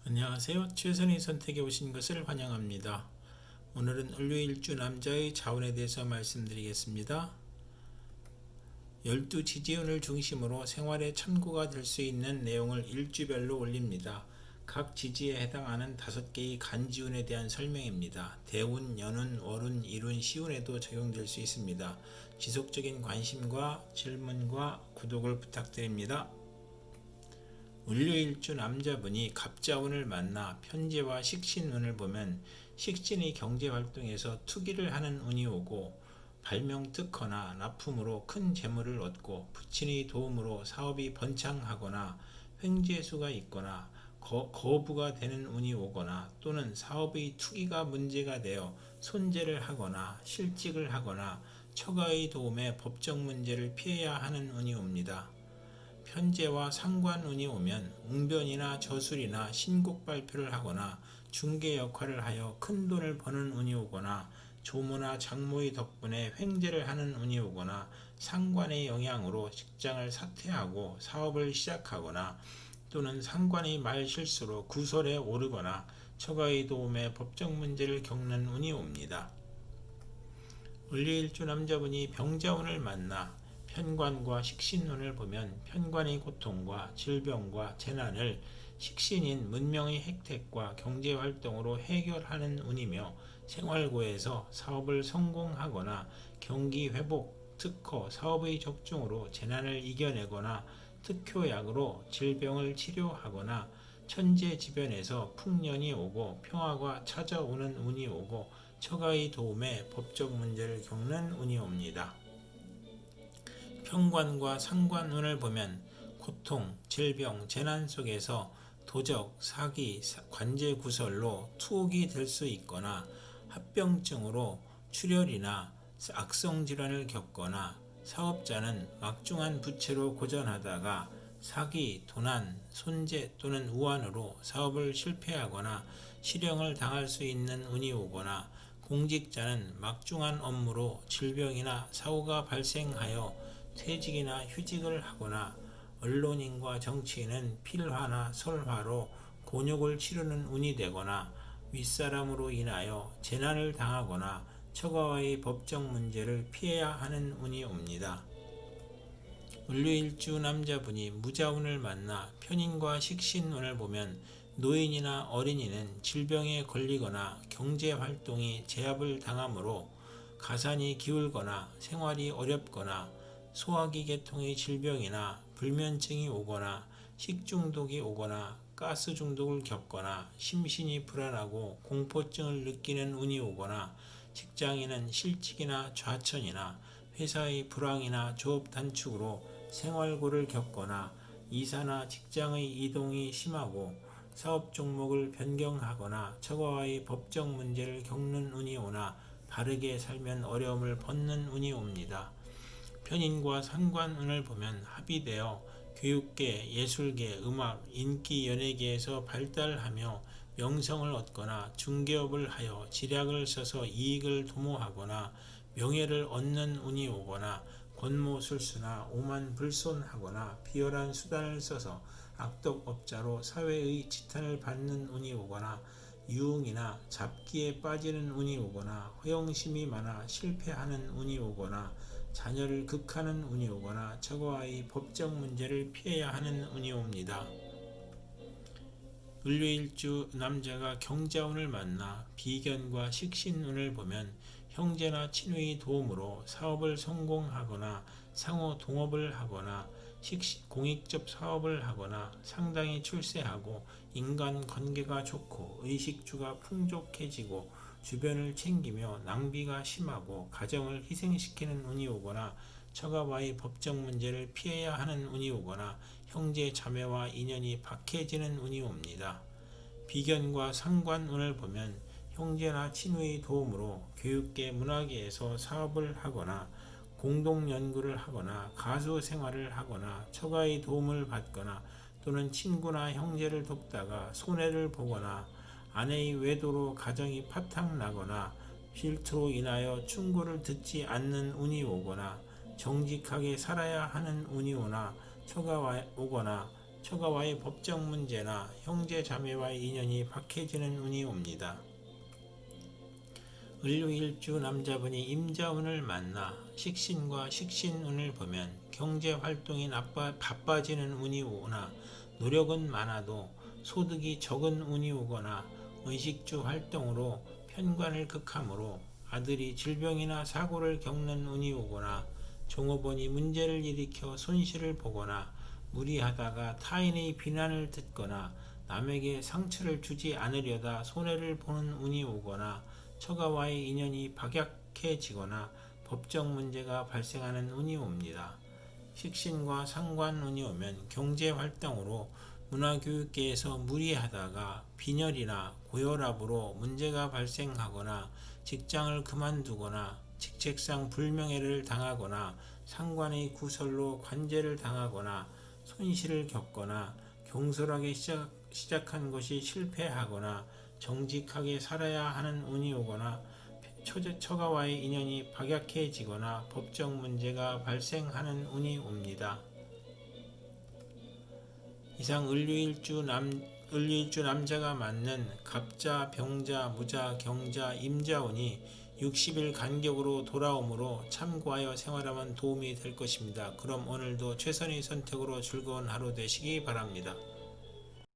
안녕하세요. 최선의 선택에 오신 것을 환영합니다. 오늘은 을류일주 남자의 자원에 대해서 말씀드리겠습니다. 12지지운을 중심으로 생활에 참고가 될 수 있는 내용을 일주별로 올립니다. 각 지지에 해당하는 5개의 간지운에 대한 설명입니다. 대운, 연운, 월운, 일운, 시운에도 적용될 수 있습니다. 지속적인 관심과 질문과 구독을 부탁드립니다. 을류일주 남자분이 갑자운을 만나 편재와 식신운을 보면 식신의 경제활동에서 투기를 하는 운이 오고 발명특허나 납품으로 큰 재물을 얻고 부친의 도움으로 사업이 번창하거나 횡재수가 있거나 거부가 되는 운이 오거나 또는 사업의 투기가 문제가 되어 손재를 하거나 실직을 하거나 처가의 도움에 법적 문제를 피해야 하는 운이 옵니다. 편재와 상관운이 오면 웅변이나 저술이나 신곡 발표를 하거나 중개 역할을 하여 큰 돈을 버는 운이 오거나 조모나 장모의 덕분에 횡재를 하는 운이 오거나 상관의 영향으로 직장을 사퇴하고 사업을 시작하거나 또는 상관의 말실수로 구설에 오르거나 처가의 도움에 법적 문제를 겪는 운이 옵니다. 을류일주 남자분이 병자운을 만나 편관과 식신운을 보면 편관의 고통과 질병과 재난을 식신인 문명의 혜택과 경제활동으로 해결하는 운이며 생활고에서 사업을 성공하거나 경기 회복, 특허, 사업의 적중으로 재난을 이겨내거나 특효약으로 질병을 치료하거나 천재지변에서 풍년이 오고 평화가 찾아오는 운이 오고 처가의 도움에 법적 문제를 겪는 운이 옵니다. 편관과 상관운을 보면 고통, 질병, 재난 속에서 도적, 사기, 관제구설로 투옥이 될 수 있거나 합병증으로 출혈이나 악성질환을 겪거나 사업자는 막중한 부채로 고전하다가 사기, 도난, 손재 또는 우환으로 사업을 실패하거나 실형을 당할 수 있는 운이 오거나 공직자는 막중한 업무로 질병이나 사고가 발생하여 퇴직이나 휴직을 하거나 언론인과 정치인은 필화나 설화로 곤욕을 치르는 운이 되거나 윗사람으로 인하여 재난을 당하거나 처가와의 법적 문제를 피해야 하는 운이 옵니다. 을류일주 남자분이 무자운을 만나 편인과 식신운을 보면 노인이나 어린이는 질병에 걸리거나 경제활동이 제압을 당하므로 가산이 기울거나 생활이 어렵거나 소화기 계통의 질병이나 불면증이 오거나 식중독이 오거나 가스 중독을 겪거나 심신이 불안하고 공포증을 느끼는 운이 오거나 직장인은 실직이나 좌천이나 회사의 불황이나 조업 단축으로 생활고를 겪거나 이사나 직장의 이동이 심하고 사업 종목을 변경하거나 처가와의 법적 문제를 겪는 운이 오나 바르게 살면 어려움을 벗는 운이 옵니다. 편인과 상관운을 보면 합의되어 교육계, 예술계, 음악, 인기, 연예계에서 발달하며 명성을 얻거나 중개업을 하여 지략을 써서 이익을 도모하거나 명예를 얻는 운이 오거나 권모술수나 오만불손하거나 비열한 수단을 써서 악덕업자로 사회의 지탄을 받는 운이 오거나 유흥이나 잡기에 빠지는 운이 오거나 허영심이 많아 실패하는 운이 오거나 자녀를 극하는 운이 오거나 처가와의 법적 문제를 피해야 하는 운이 옵니다. 을류일주 남자가 경자운을 만나 비견과 식신운을 보면 형제나 친구의 도움으로 사업을 성공하거나 상호 동업을 하거나 공익적 사업을 하거나 상당히 출세하고 인간관계가 좋고 의식주가 풍족해지고 주변을 챙기며 낭비가 심하고 가정을 희생시키는 운이 오거나 처가와의 법적 문제를 피해야 하는 운이 오거나 형제 자매와 인연이 박해지는 운이 옵니다. 비견과 상관운을 보면 형제나 친구의 도움으로 교육계 문화계에서 사업을 하거나 공동 연구를 하거나 가수 생활을 하거나 처가의 도움을 받거나 또는 친구나 형제를 돕다가 손해를 보거나 아내의 외도로 가정이 파탄나거나 실토로 인하여 충고를 듣지 않는 운이 오거나 정직하게 살아야 하는 운이 오나 처가 오거나 처가와의 법적 문제나 형제 자매와의 인연이 박해지는 운이 옵니다. 을류일주 남자분이 임자운을 만나 식신과 식신운을 보면 경제활동이 바빠지는 운이 오거나 노력은 많아도 소득이 적은 운이 오거나 의식주 활동으로 편관을 극함으로 아들이 질병이나 사고를 겪는 운이 오거나 종업원이 문제를 일으켜 손실을 보거나 무리하다가 타인의 비난을 듣거나 남에게 상처를 주지 않으려다 손해를 보는 운이 오거나 처가와의 인연이 박약해지거나 법적 문제가 발생하는 운이 옵니다. 식신과 상관운이 오면 경제활동으로 문화교육계에서 무리하다가 빈혈이나 고혈압으로 문제가 발생하거나 직장을 그만두거나 직책상 불명예를 당하거나 상관의 구설로 관제를 당하거나 손실을 겪거나 경솔하게 시작한 것이 실패하거나 정직하게 살아야 하는 운이 오거나 처가와의 인연이 박약해지거나 법적 문제가 발생하는 운이 옵니다. 이상 을류일주 남자가 맞는 갑자, 병자, 무자, 경자, 임자운이 60일 간격으로 돌아오므로 참고하여 생활하면 도움이 될 것입니다. 그럼 오늘도 최선의 선택으로 즐거운 하루 되시기 바랍니다.